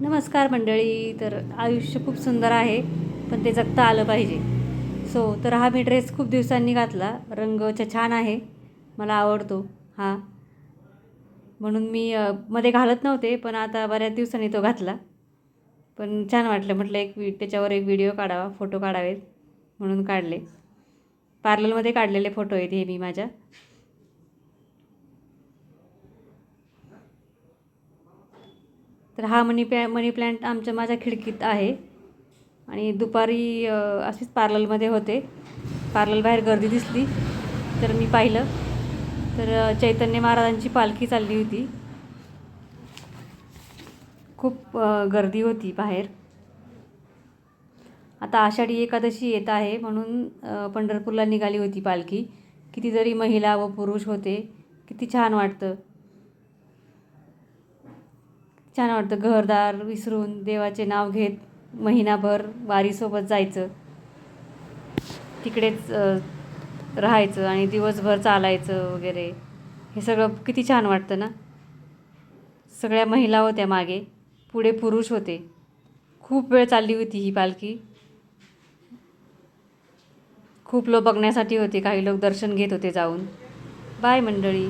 नमस्कार मंडळी. तर आयुष्य खूप सुंदर आहे, पण ते जगता आलं पाहिजे. तर हा मी ड्रेस खूप दिवसांनी घातला. रंग छान आहे, मला आवडतो हा. म्हणून मी मध्ये घालत नव्हते, पण आता बऱ्याच दिवसांनी तो घातला. पण छान वाटलं, म्हटलं त्याच्यावर एक व्हिडिओ काढावा, फोटो काढावेत म्हणून काढले. पार्लरमध्ये काढलेले फोटो आहेत हे मी माझ्या. तर हा मनी प्लॅन्ट माझ्या खिडकीत आहे. आणि दुपारी अशीच पार्लरमध्ये होते. पार्लर बाहेर गर्दी दिसली तर मी पाहिलं, तर चैतन्य महाराजांची पालखी चालली होती. खूप गर्दी होती बाहेर. आता आषाढी एकादशी येत आहे म्हणून पंढरपूरला निघाली होती पालखी. कितीतरी महिला व पुरुष होते. किती छान वाटतं. छान वाटतं, घरदार विसरून देवाचे नाव घेत महिनाभर वारीसोबत जायचं. तिकडेच राहायचं आणि दिवसभर चालायचं वगैरे. हे सगळं किती छान वाटतं ना. सगळ्या महिला होत्या मागे, पुढे पुरुष होते. खूप वेळ चालली होती ही पालखी. खूप लोक बघण्यासाठी होते, काही लोक दर्शन घेत होते जाऊन. बाय मंडळी.